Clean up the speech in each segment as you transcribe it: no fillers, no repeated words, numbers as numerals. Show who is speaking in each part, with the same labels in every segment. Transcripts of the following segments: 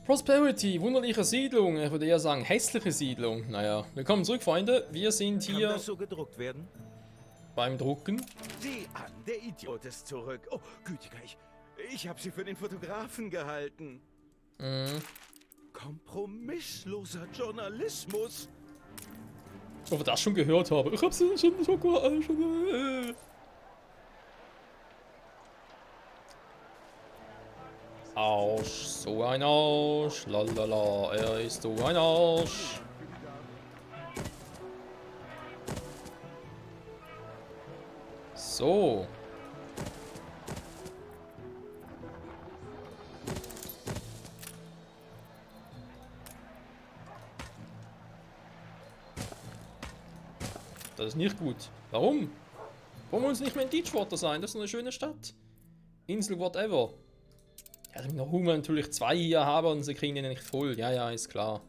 Speaker 1: Prosperity, wunderliche Siedlung. Ich würde eher sagen hässliche Siedlung. Naja, willkommen zurück, Freunde. Wir sind
Speaker 2: Kann
Speaker 1: hier
Speaker 2: das so gedruckt werden?
Speaker 1: beim Drucken.
Speaker 2: Sieh an, der Idiot ist zurück. Oh, gütiger, ich habe sie für den Fotografen gehalten. Kompromissloser Journalismus.
Speaker 1: Ob ich das schon gehört habe. Ich hab's schon Arsch, so ein Arsch, lalala, er ist so ein Arsch. So. Das ist nicht gut. Warum? Wollen wir uns nicht mehr in Deepwater sein? Das ist eine schöne Stadt. Insel, whatever. Ja, damit noch Hunger natürlich 2 hier haben und sie kriegen ihn nicht voll. Ja, ja, ist klar.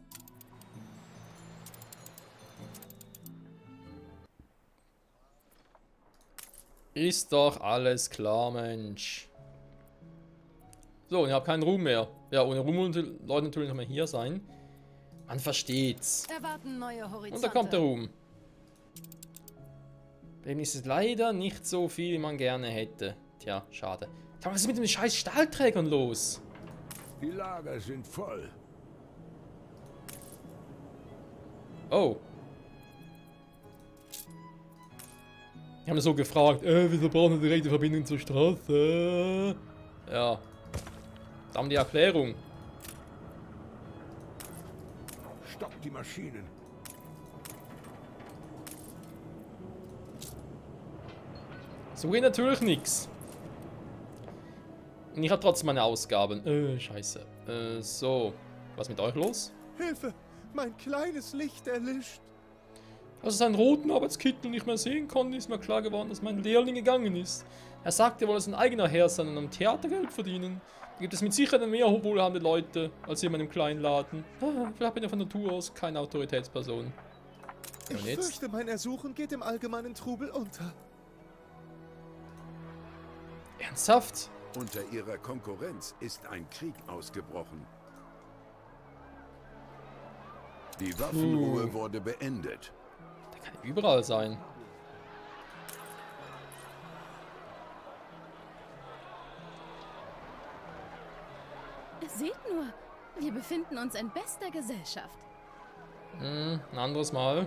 Speaker 1: Ist doch alles klar, Mensch. So, und ich habe keinen Ruhm mehr. Ja, ohne Ruhm und Leute natürlich noch mal hier sein. Man versteht's.
Speaker 3: Erwarten neue Horizonte.
Speaker 1: Und da kommt der Ruhm. Dem ist es leider nicht so viel, wie man gerne hätte. Tja, schade. Was ist mit den scheiß Stahlträgern los?
Speaker 4: Die Lager sind voll.
Speaker 1: Oh. Die haben so gefragt, wieso brauchen wir direkte Verbindung zur Straße? Ja. Da haben die Erklärung.
Speaker 4: Stoppt die Maschinen.
Speaker 1: So geht natürlich nichts. Und ich habe trotzdem meine Ausgaben. Scheiße. So. Was ist mit euch los?
Speaker 5: Hilfe! Mein kleines Licht erlischt.
Speaker 1: Als er seinen roten Arbeitskittel nicht mehr sehen konnte, ist mir klar geworden, dass mein Lehrling gegangen ist. Er sagte, er wolle sein eigener Herr sein und am Theater Geld verdienen. Da gibt es mit Sicherheit mehr wohlhabende Leute als hier in meinem kleinen Laden. Vielleicht bin ich von Natur aus keine Autoritätsperson. Ja, und
Speaker 5: Ich
Speaker 1: jetzt?
Speaker 5: fürchte, mein Ersuchen geht im allgemeinen Trubel unter.
Speaker 1: Ernsthaft?
Speaker 4: Unter ihrer Konkurrenz ist ein Krieg ausgebrochen. Die Waffenruhe wurde beendet.
Speaker 1: Der kann überall sein.
Speaker 3: Seht nur, wir befinden uns in bester Gesellschaft.
Speaker 1: Ein anderes Mal.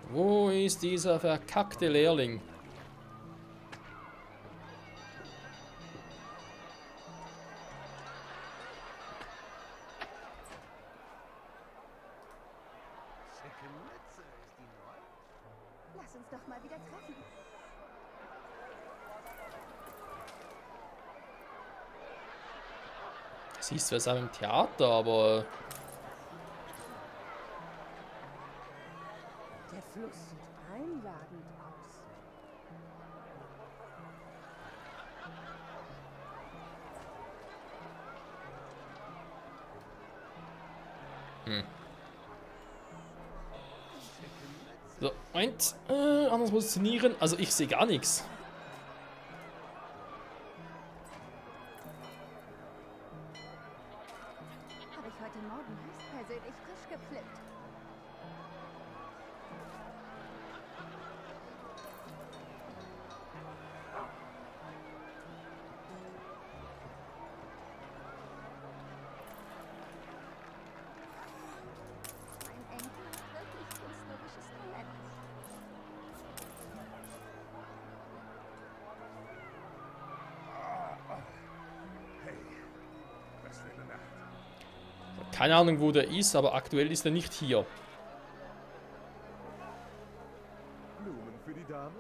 Speaker 1: Wo ist dieser verkackte Lehrling?
Speaker 6: Lass uns doch mal wieder treffen.
Speaker 1: Siehst du, wir sind im Theater, aber
Speaker 6: Der Fluss sieht einladend aus.
Speaker 1: so, Moment, anders positionieren. Also ich sehe gar nichts.
Speaker 6: Habe ich heute Morgen höchstpersönlich frisch gepflückt. Mein Enkel hat wirklich künstlerisches Talent.
Speaker 4: Hey, was für eine Nacht.
Speaker 1: Keine Ahnung, wo der ist, aber aktuell ist er nicht hier.
Speaker 5: Blumen für die Dame?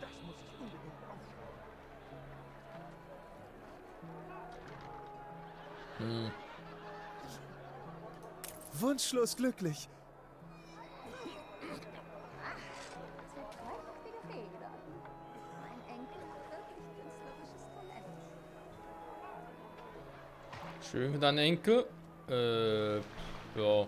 Speaker 2: Das muss ich unbedingt aufschauen.
Speaker 5: Wunschlos glücklich.
Speaker 6: Das wird prächtige Federn. Mein Enkel hat wirklich künstlerisches Talent.
Speaker 1: Schön für deinen Enkel. Ja.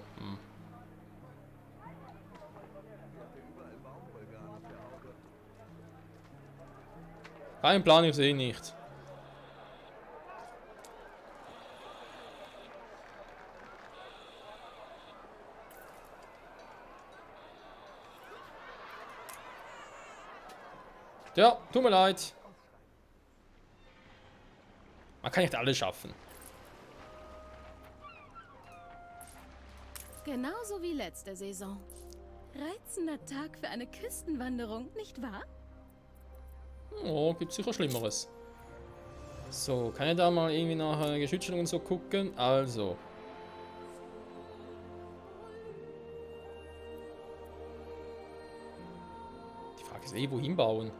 Speaker 1: Kein Plan, ich sehe nicht. Ja, tut mir leid. Man kann nicht alles schaffen.
Speaker 3: Genauso wie letzte Saison. Reizender Tag für eine Küstenwanderung, nicht wahr?
Speaker 1: Oh, gibt sicher Schlimmeres. So, kann ich da mal irgendwie nach Geschützstellungen so gucken? Also. Die Frage ist wohin bauen?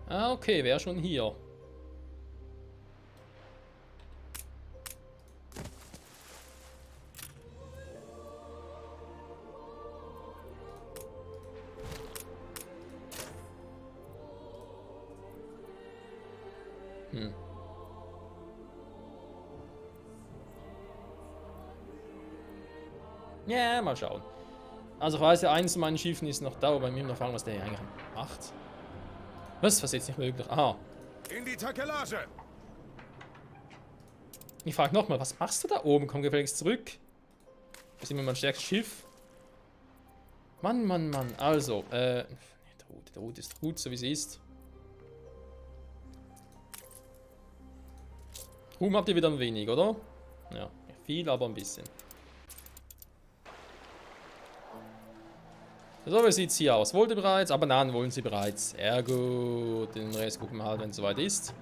Speaker 1: Ah, okay, wäre schon hier. Ja, mal schauen. Also ich weiß ja, eins von meinen Schiffen ist noch da, aber bei mir noch fragen, was der hier eigentlich macht. Was ist jetzt nicht möglich? Aha.
Speaker 4: In die Takelage!
Speaker 1: Ich frage nochmal, was machst du da oben? Komm gefälligst zurück. Das ist immer mein stärkstes Schiff. Mann, Mann, Mann. Also, der Route ist gut, so wie sie ist. Ruhm habt ihr wieder ein wenig, oder? Ja, nicht viel, aber ein bisschen. So, wie sieht es hier aus? Wollt ihr bereits? Aber nein, wollen sie bereits. Sehr gut. Den Rest gucken wir halt, wenn es soweit ist.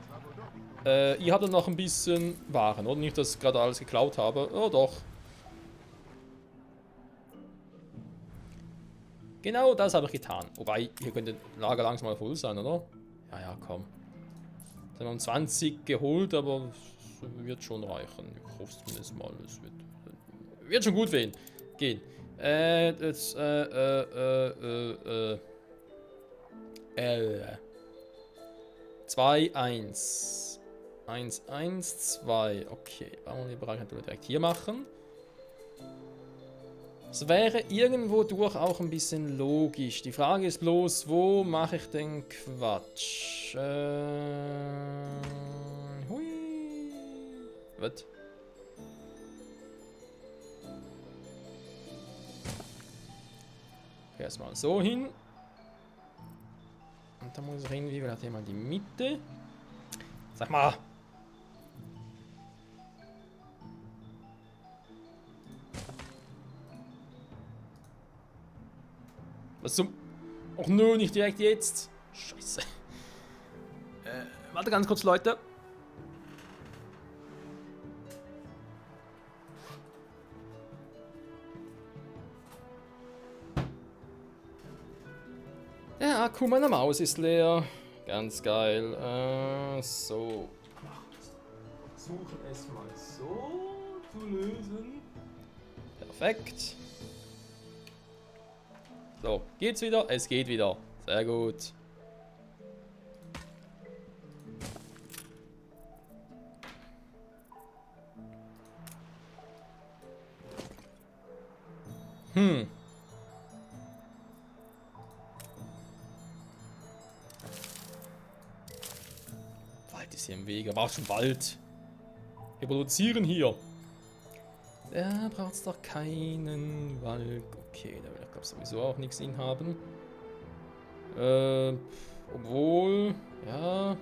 Speaker 1: Ihr habt dann noch ein bisschen Waren, oder? Nicht, dass ich gerade alles geklaut habe. Oh, doch. Genau das habe ich getan. Wobei, hier könnte das Lager langsam mal voll sein, oder? Ja, ja, komm. Jetzt haben wir 20 geholt, aber es wird schon reichen. Ich hoffe zumindest mal. Es wird schon gut gehen. 2, 1. 1, 1, 2. Okay, Bauernbereich natürlich direkt hier machen. Es wäre irgendwo durch auch ein bisschen logisch. Die Frage ist bloß, wo mache ich den Quatsch? Hui. Was? Erstmal so hin. Und dann muss ich irgendwie vielleicht mal die Mitte. Sag mal. Was zum... Och nö, nicht direkt jetzt. Scheiße. Warte ganz kurz, Leute. Der Akku meiner Maus ist leer. Ganz geil. So. Versuchen es mal so zu lösen. Perfekt. So, geht's wieder? Es geht wieder. Sehr gut. Wald ist hier im Weg, aber auch schon Wald. Wir produzieren hier. Da braucht's doch keinen Wald. Okay, da will ich glaube sowieso auch nichts inhaben. Obwohl, ja.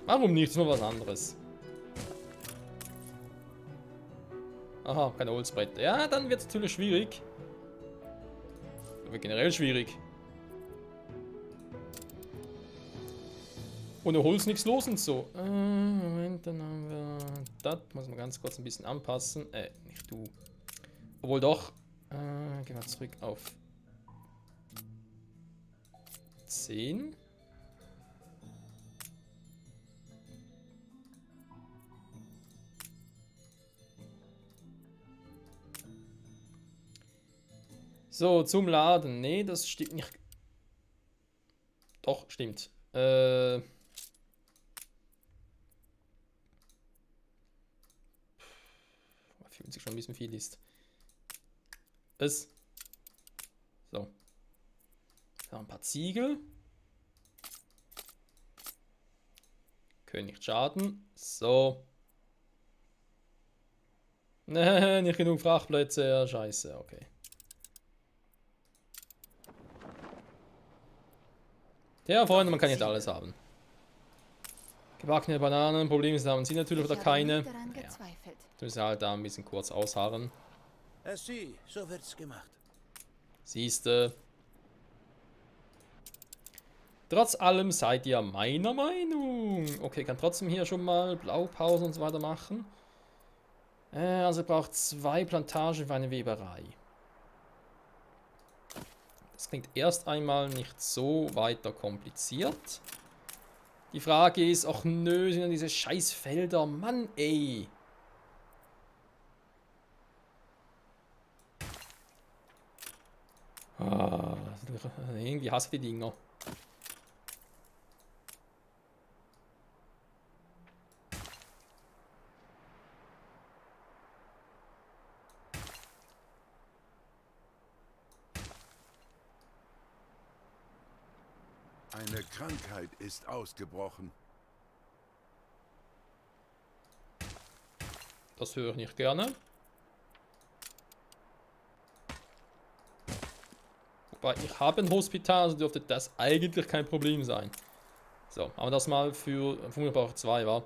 Speaker 1: Warum nicht? Ist nur was anderes. Aha, keine Holzbrett. Ja, dann wird es natürlich schwierig. Das wird generell schwierig. Ohne Holz nichts los und so. Moment, dann haben wir... Das muss man ganz kurz ein bisschen anpassen. Nicht du. Obwohl doch. Gehen wir zurück auf 10. So, zum Laden. Nee, das stimmt nicht. Doch, stimmt. 50 schon ein bisschen viel ist. So. Da ein paar Ziegel. Können nicht schaden. So. Nee, nicht genug Frachtplätze. Ja, scheiße, okay. Ja, Freunde, man kann nicht alles haben. Gebackene Bananen, Problem ist, haben sie natürlich oder keine. Ja, müssen halt da ein bisschen kurz ausharren.
Speaker 7: So wird's gemacht.
Speaker 1: Siehste. Trotz allem seid ihr meiner Meinung. Okay, kann trotzdem hier schon mal Blaupause und so weiter machen. Also braucht 2 Plantagen für eine Weberei. Das klingt erst einmal nicht so weiter kompliziert. Die Frage ist, ach nö, sind denn diese scheiß Felder, Mann ey. Irgendwie hasse ich die Dinger.
Speaker 4: Eine Krankheit ist ausgebrochen.
Speaker 1: Das höre ich nicht gerne. Wobei, ich habe ein Hospital, also dürfte das eigentlich kein Problem sein. So, aber das mal für Funkelbrauch 2 war.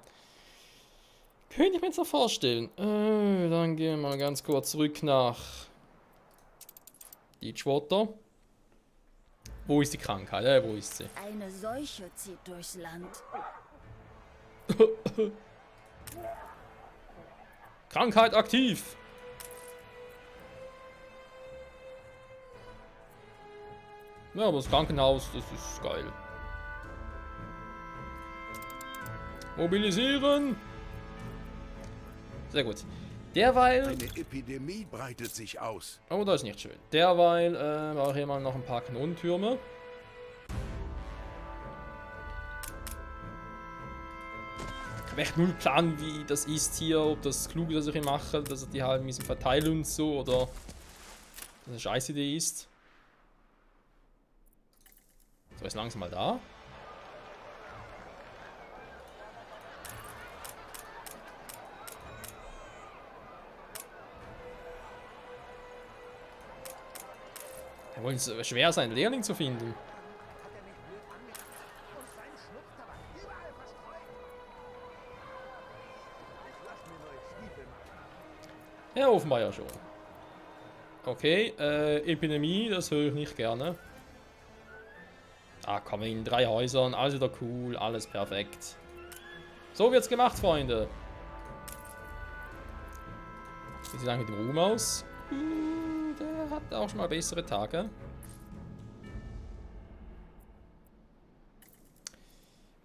Speaker 1: Könnte ich mir jetzt noch vorstellen. Dann gehen wir mal ganz kurz zurück nach Beachwater. Wo ist die Krankheit? Wo ist sie?
Speaker 3: Eine Seuche zieht durchs Land.
Speaker 1: Krankheit aktiv! Ja, aber das Krankenhaus, das ist geil. Mobilisieren! Sehr gut. Derweil...
Speaker 4: Eine Epidemie breitet sich aus.
Speaker 1: Oh, das ist nicht schön. Derweil brauche ich hier mal noch ein paar Kanonentürme. Ich habe echt null Plan, wie das ist hier, ob das klug ist, was ich hier mache, dass ich die halt ein bisschen verteile und so, oder dass das eine scheiß Idee ist. So, ist langsam mal da. Da wollen es schwer sein, Lehrling zu finden. Ja, offenbar ja schon. Okay, Epidemie, das höre ich nicht gerne. Ah, komm, in 3 Häusern, alles wieder cool, alles perfekt. So wird's gemacht, Freunde. Wie sieht es eigentlich mit dem Ruhm aus? Der hat auch schon mal bessere Tage.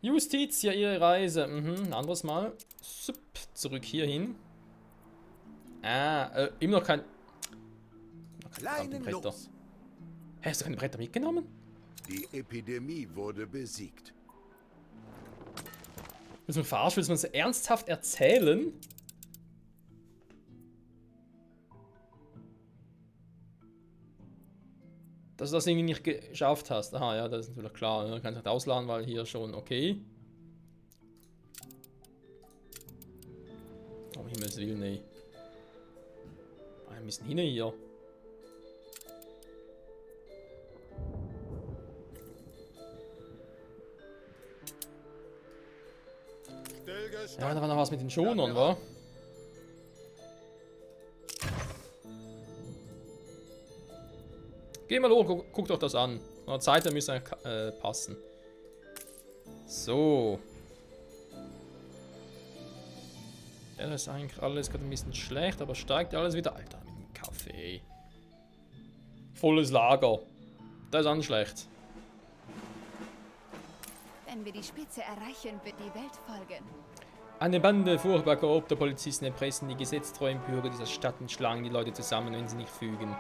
Speaker 1: Justitia, ihre Reise. Ein anderes Mal. Sup, zurück hierhin. Immer noch kein... Bretter. Hä, hast du keine Bretter mitgenommen?
Speaker 4: Die Epidemie wurde besiegt.
Speaker 1: Willst du mich verarschen? Willst du mir das ernsthaft erzählen? Dass du das irgendwie nicht geschafft hast. Aha, ja, das ist natürlich klar. Du kannst nicht ausladen, weil hier schon okay. Um Himmels Willen, ey. Ein bisschen hin hier. Ja, da war noch was mit den Schonern, wa? Geh mal hoch, guckt euch das an. Die Zeiten müssen passen. So. Ja, das ist eigentlich alles gerade ein bisschen schlecht, aber steigt ja alles wieder. Alter, mit dem Kaffee. Volles Lager. Das ist auch nicht schlecht.
Speaker 6: Wenn wir die Spitze erreichen, wird die Welt folgen.
Speaker 1: Eine Bande furchtbar korrupter Polizisten erpressen die gesetztreuen Bürger dieser Stadt und schlagen die Leute zusammen, wenn sie nicht fügen.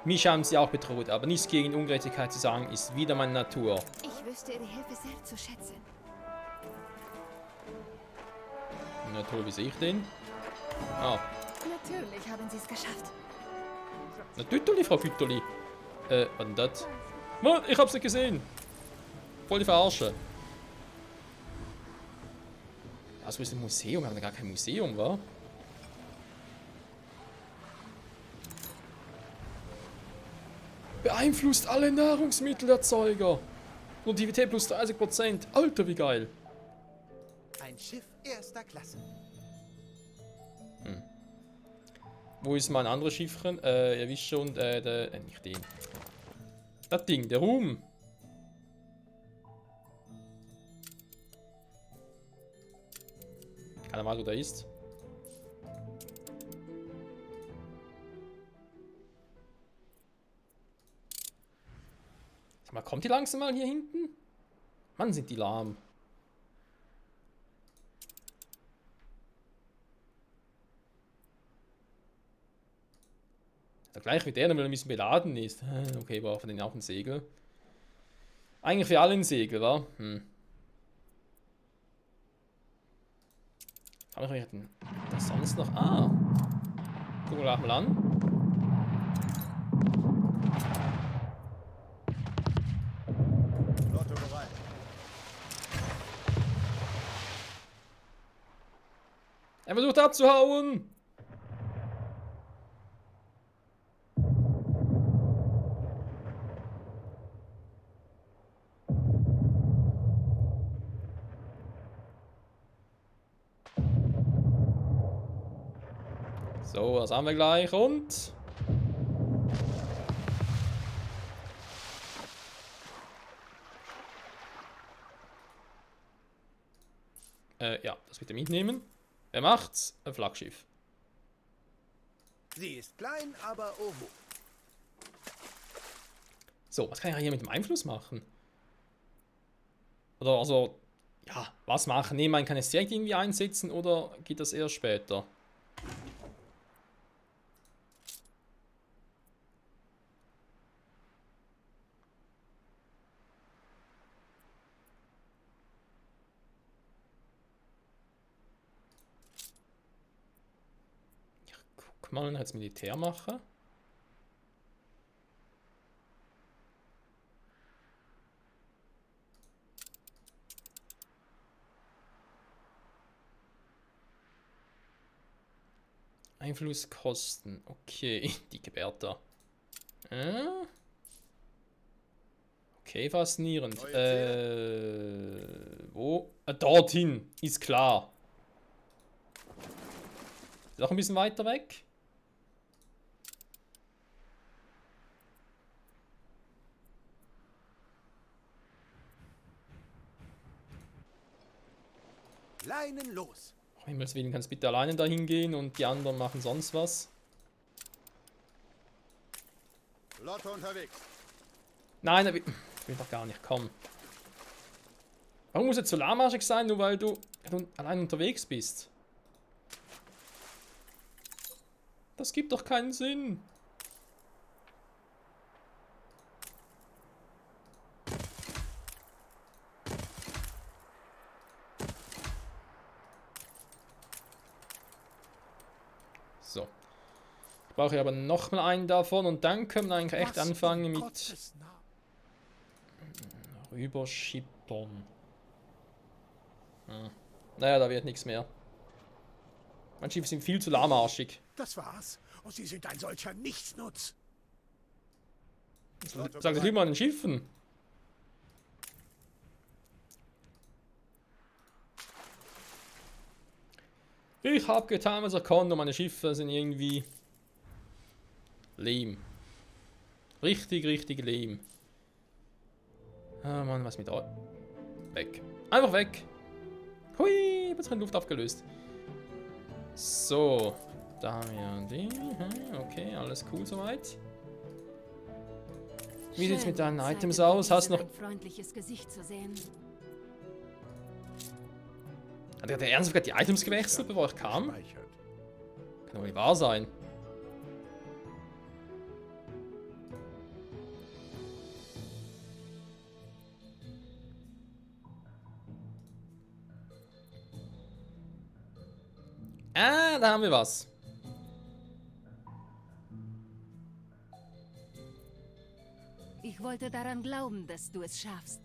Speaker 1: Mich haben sie auch bedroht, aber nichts gegen Ungerechtigkeit zu sagen, ist wieder meine Natur.
Speaker 6: Ich wüsste Ihre Hilfe sehr zu schätzen.
Speaker 1: Na toll, wie sehe ich den? Ah,
Speaker 6: Natürlich haben Sie es geschafft.
Speaker 1: na Gütterli, Frau Gütterli. Was denn das? Mann, ich hab's nicht gesehen. Voll die Verarsche. Also ist ein Museum, wir haben ja gar kein Museum, wa? Beeinflusst alle Nahrungsmittelerzeuger. Produktivität plus 30%. Alter, wie geil.
Speaker 7: Ein Schiff erster Klasse.
Speaker 1: Wo ist mein anderes Schiffchen? Ihr wisst schon, nicht den. Das Ding, der Ruhm. Keine Ahnung, wo der ist. Sag mal, kommt die langsam mal hier hinten? Mann, sind die lahm. Ja, gleich wie der, weil er ein bisschen beladen ist. Okay, war für den auch ein Segel. Eigentlich für alle ein Segel, wa? Kann ich denn das sonst noch? Ah! Gucken wir mal an.
Speaker 7: Lotto bereit.
Speaker 1: Er versucht abzuhauen! So, das haben wir gleich und... ja, das bitte mitnehmen. Wer macht's? Ein Flaggschiff.
Speaker 7: Sie ist klein, aber oho.
Speaker 1: So, was kann ich hier mit dem Einfluss machen? Oder also, ja, was machen? Nee, man kann es direkt irgendwie einsetzen oder geht das erst später? Guck mal, jetzt Militär machen. Einflusskosten. Okay, die Gebärter. Okay, faszinierend. Wo? Dorthin, ist klar. Ist auch ein bisschen weiter weg.
Speaker 7: Leinen los.
Speaker 1: Um Himmels Willen, kannst bitte alleine dahin gehen und die anderen machen sonst was.
Speaker 7: Lotto unterwegs.
Speaker 1: Nein, ich will doch gar nicht, komm. Warum muss es so lahmarschig sein, nur weil du allein unterwegs bist? Das gibt doch keinen Sinn. So. Ich brauche aber noch mal einen davon und dann können wir eigentlich echt anfangen mit rüberschippern. Naja, da wird nichts mehr. Mein Schiff sind viel zu lahmarschig.
Speaker 7: Das war's. Und Sie sind ein solcher Nichtsnutz.
Speaker 1: Sag das lieber an den Schiffen. Ich habe getan, was ich konnte, und meine Schiffe sind irgendwie lehm. Richtig, richtig lehm. Ah Mann, was mit euch? Weg. Einfach weg. Hui, ich habe Luft aufgelöst. So, da haben wir die. Okay, alles cool soweit. Wie sieht's mit deinen Items aus? Hast du noch...
Speaker 3: Ein freundliches Gesicht zu sehen.
Speaker 1: Hat der ernsthaft die Items gewechselt, bevor ich kam?
Speaker 4: Speichert.
Speaker 1: Kann doch nicht wahr sein. da haben wir was.
Speaker 3: Ich wollte daran glauben, dass du es schaffst.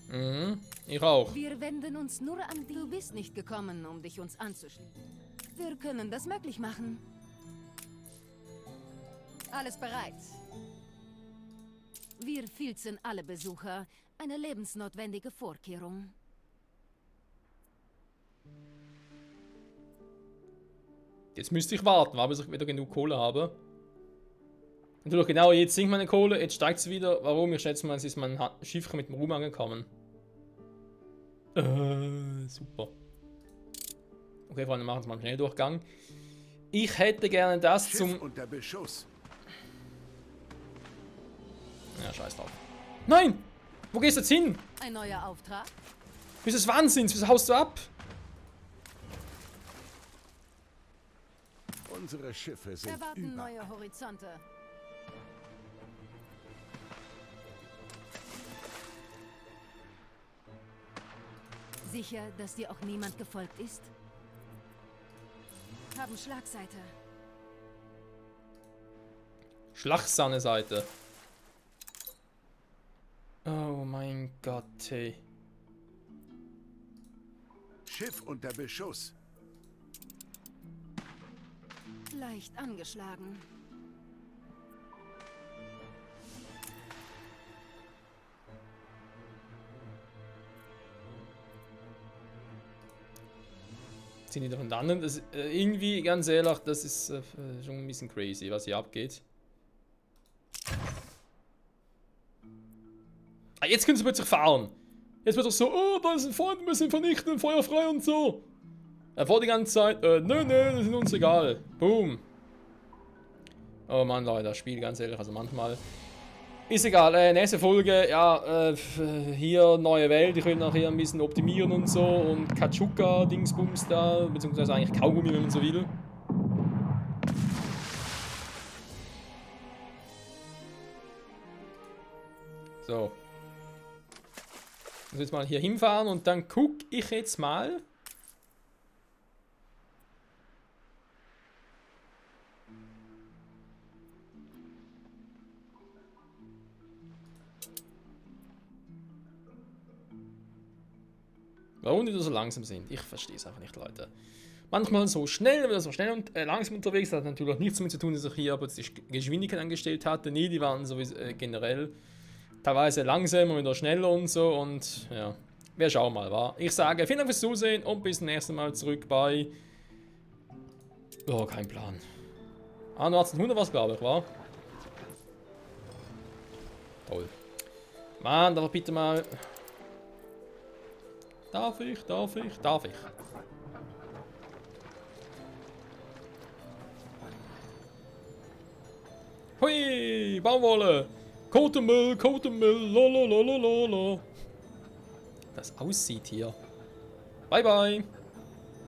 Speaker 1: Mhm, ich auch.
Speaker 3: Wir wenden uns nur an die... Du bist nicht gekommen, um dich uns anzuschließen. Wir können das möglich machen. Alles bereit. Wir filzen alle Besucher. Eine lebensnotwendige Vorkehrung.
Speaker 1: Jetzt müsste ich warten, weil ich wieder genug Kohle habe. Natürlich, genau, jetzt sinkt meine Kohle, jetzt steigt sie wieder. Warum? Ich schätze mal, es ist mein Schiff mit dem Ruhm angekommen. Super. Okay, Freunde, machen wir mal einen Schnelldurchgang. Ich hätte gerne das
Speaker 4: Schiff
Speaker 1: zum...
Speaker 4: unter Beschuss.
Speaker 1: Ja, scheiß drauf. Nein! Wo gehst du jetzt hin?
Speaker 3: Ein neuer Auftrag?
Speaker 1: Bist des Wahnsinns? Wieso haust du ab?
Speaker 4: Unsere Schiffe sind
Speaker 3: Erwarten
Speaker 4: über.
Speaker 3: neue Horizonte. Sicher, dass dir auch niemand gefolgt ist? Haben Schlagseite.
Speaker 1: Schlachsanne-Seite. Oh mein Gott, hey.
Speaker 4: Schiff unter Beschuss.
Speaker 3: Leicht angeschlagen.
Speaker 1: Sind die doch in anderen? Das, irgendwie, ganz ehrlich, das ist schon ein bisschen crazy, was hier abgeht. Ah, jetzt können sie plötzlich fahren. Jetzt wird doch so, oh, da ist ein Feind, wir sind vernichten, Feuer frei und so. Vor die ganze Zeit, nö, das ist uns egal. Boom. Oh Mann, Leute, das Spiel, ganz ehrlich, also manchmal... Ist egal, nächste Folge, ja, hier neue Welt, ich will noch hier ein bisschen optimieren und so und Katschuka-Dingsbums da, beziehungsweise eigentlich Kaugummi, wenn man so will. So. Ich muss jetzt mal hier hinfahren und dann gucke ich jetzt mal. Warum die da so langsam sind? Ich verstehe es einfach nicht, Leute. Manchmal so schnell, wenn er so schnell und langsam unterwegs ist, hat natürlich nichts damit zu tun, dass ich hier aber die Geschwindigkeit angestellt hatte. Nee, die waren sowieso generell teilweise langsamer, wieder schneller und so. Und ja, wir schauen mal, wa? Ich sage vielen Dank fürs Zusehen und bis zum nächsten Mal zurück bei... Oh, kein Plan. Ah, nur 1800 was, glaube ich, wa? Toll. Mann, aber bitte mal... Darf ich? Hui, Baumwolle! Kotemmüll, lolololololo. Das aussieht hier. Bye, bye.